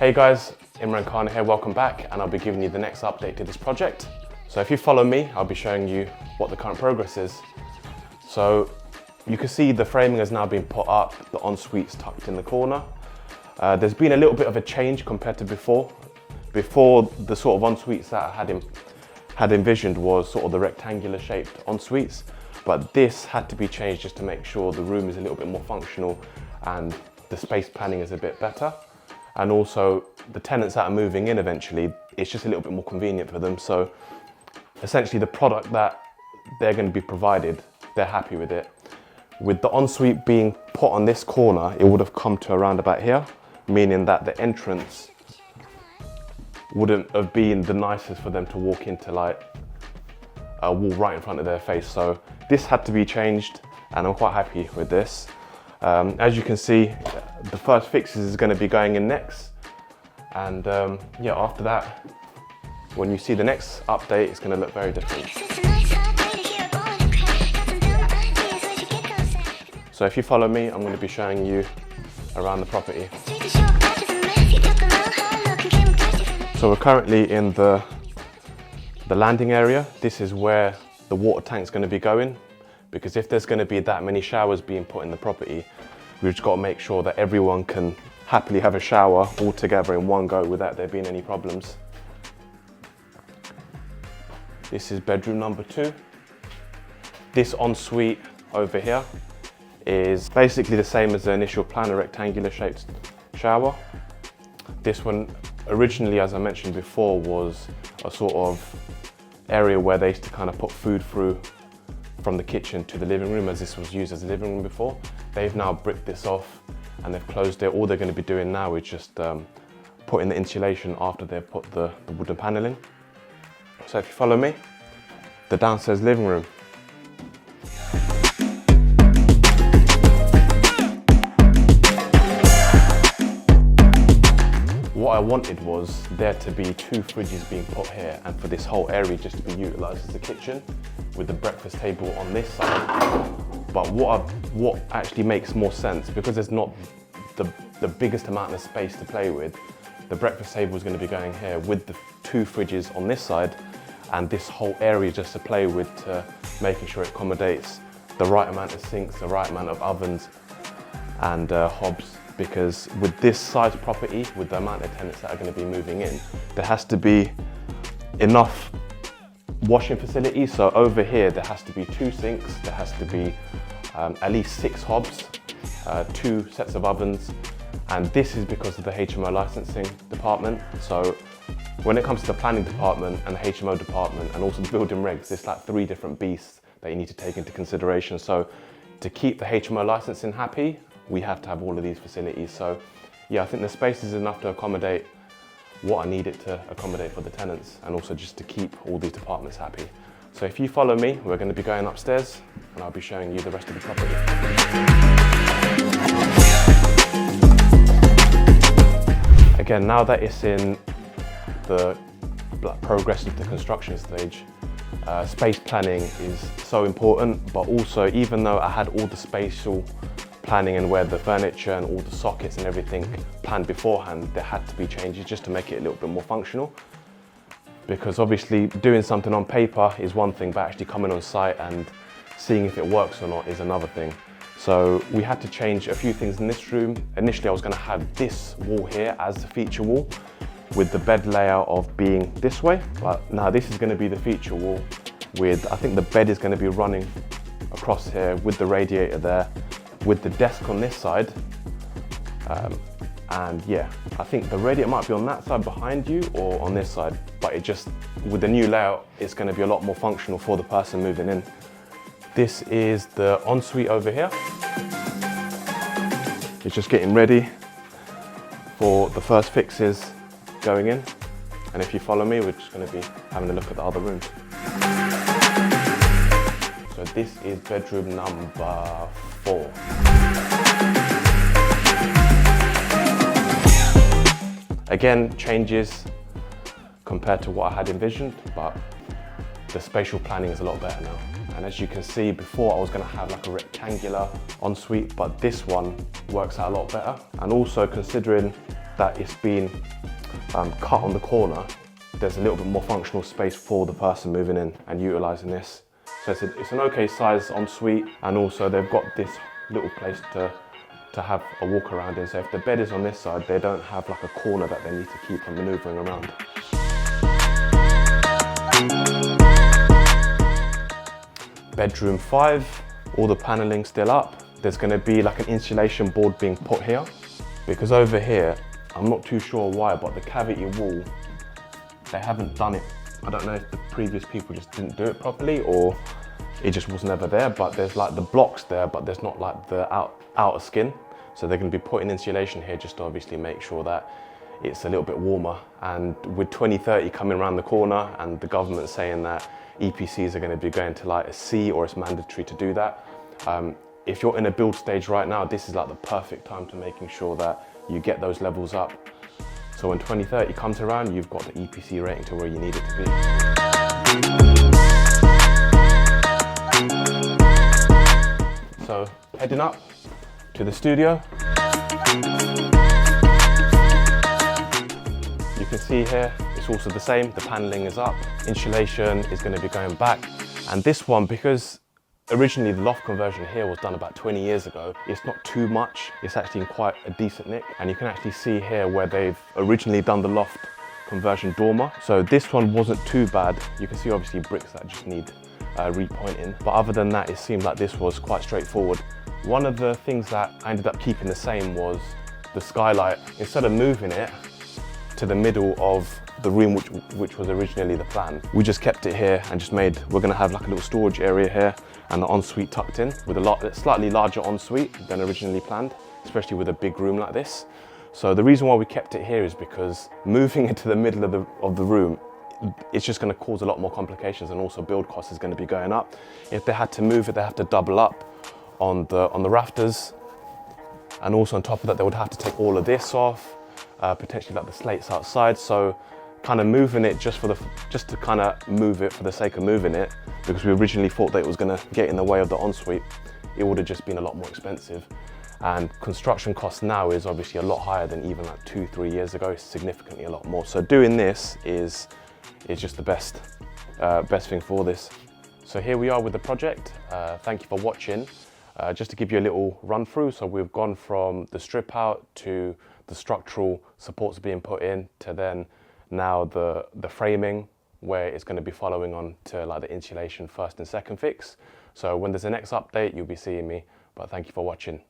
Hey guys, Imran Khan here, welcome back, and I'll be giving you the next update to this project. So if you follow me, I'll be showing you what the current progress is. So you can see the framing has now been put up, the ensuite's tucked in the corner. There's been a little bit of a change compared to before. Before, the sort of ensuites that I had envisioned was sort of the rectangular shaped ensuites, but this had to be changed just to make sure the room is a little bit more functional and the space planning is a bit better. And also the tenants that are moving in eventually, it's just a little bit more convenient for them. So essentially the product that they're going to be provided, they're happy with it. With the ensuite being put on this corner, it would have come to around about here, meaning that the entrance wouldn't have been the nicest for them to walk into, like a wall right in front of their face. So this had to be changed and I'm quite happy with this. As you can see, the first fixes is going to be going in next, and yeah, after that, when you see the next update, it's going to look very different. So if you follow me, I'm going to be showing you around the property. So we're currently in the landing area. This is where the water tank's going to be going, because if there's going to be that many showers being put in the property, we've just got to make sure that everyone can happily have a shower all together in one go without there being any problems. This is bedroom number 2. This ensuite over here is basically the same as the initial plan, a rectangular shaped shower. This one originally, as I mentioned before, was a sort of area where they used to kind of put food through from the kitchen to the living room, as this was used as a living room before. They've now bricked this off and they've closed it. All they're going to be doing now is just putting the insulation after they've put the wooden paneling. So if you follow me, the downstairs living room. What I wanted was there to be 2 fridges being put here and for this whole area just to be utilised as a kitchen with the breakfast table on this side. But what actually makes more sense, because there's not the biggest amount of space to play with, the breakfast table is going to be going here with the 2 fridges on this side and this whole area just to play with, to making sure it accommodates the right amount of sinks, the right amount of ovens and hobs. Because with this size property, with the amount of tenants that are going to be moving in, there has to be enough washing facilities. So over here, there has to be 2 sinks, there has to be at least 6 hobs, 2 sets of ovens, and this is because of the HMO licensing department. So when it comes to the planning department and the HMO department and also the building regs, there's like 3 different beasts that you need to take into consideration. So to keep the HMO licensing happy, we have to have all of these facilities. So yeah, I think the space is enough to accommodate what I need it to accommodate for the tenants, and also just to keep all these departments happy. So if you follow me, we're going to be going upstairs and I'll be showing you the rest of the property. Again, now that it's in the progress of the construction stage, space planning is so important, but also even though I had all the spatial planning and where the furniture and all the sockets and everything planned beforehand, there had to be changes just to make it a little bit more functional. Because obviously doing something on paper is one thing, but actually coming on site and seeing if it works or not is another thing. So we had to change a few things in this room. Initially I was going to have this wall here as the feature wall, with the bed layout of being this way, but now this is going to be the feature wall with, I think the bed is going to be running across here with the radiator there, with the desk on this side, and yeah, I think the radiator might be on that side behind you or on this side, but it just, with the new layout, it's going to be a lot more functional for the person moving in. This is the ensuite over here. It's just getting ready for the first fixes going in, and if you follow me, we're just going to be having a look at the other rooms. So this is bedroom number 4. Again, changes compared to what I had envisioned, but the spatial planning is a lot better now. And as you can see, before I was going to have like a rectangular ensuite, but this one works out a lot better. And also considering that it's been cut on the corner, there's a little bit more functional space for the person moving in and utilising this. So it's an okay size ensuite, and also they've got this little place to have a walk around in. So if the bed is on this side, they don't have like a corner that they need to keep on manoeuvring around. Bedroom 5, all the panelling still up. There's going to be like an insulation board being put here, because over here, I'm not too sure why, but the cavity wall, they haven't done it. I don't know if the previous people just didn't do it properly or it just was never there, but there's like the blocks there, but there's not like the outer skin. So they're going to be putting insulation here just to obviously make sure that it's a little bit warmer. And with 2030 coming around the corner and the government saying that EPCs are going to be going to like a C, or it's mandatory to do that. If you're in a build stage right now, this is like the perfect time to making sure that you get those levels up. So when 2030 comes around, you've got the EPC rating to where you need it to be. So heading up to the studio. You can see here, it's also the same, the paneling is up, insulation is going to be going back. And this one, because originally the loft conversion here was done about 20 years ago, it's not too much, it's actually in quite a decent nick. And you can actually see here where they've originally done the loft conversion dormer. So this one wasn't too bad. You can see obviously bricks that just need repointing. But other than that, it seemed like this was quite straightforward. One of the things that I ended up keeping the same was the skylight. Instead of moving it to the middle of the room which was originally the plan, we just kept it here and just made, we're gonna have like a little storage area here and the ensuite tucked in with a slightly larger ensuite than originally planned, especially with a big room like this. So the reason why we kept it here is because moving into the middle of the room, it's just gonna cause a lot more complications, and also build cost is gonna be going up. If they had to move it, they have to double up on the rafters, and also on top of that, they would have to take all of this off, potentially like the slates outside. So kind of moving it just to kind of move it for the sake of moving it, because we originally thought that it was going to get in the way of the ensuite, it would have just been a lot more expensive. And construction cost now is obviously a lot higher than even like 2-3 years ago. It's significantly a lot more. So doing this is just the best thing for this. So here we are with the project. Thank you for watching. Just to give you a little run through, so we've gone from the strip out to the structural supports being put in, to then now the framing, where it's going to be following on to like the insulation first and second fix. So when there's a next update, you'll be seeing me, but thank you for watching.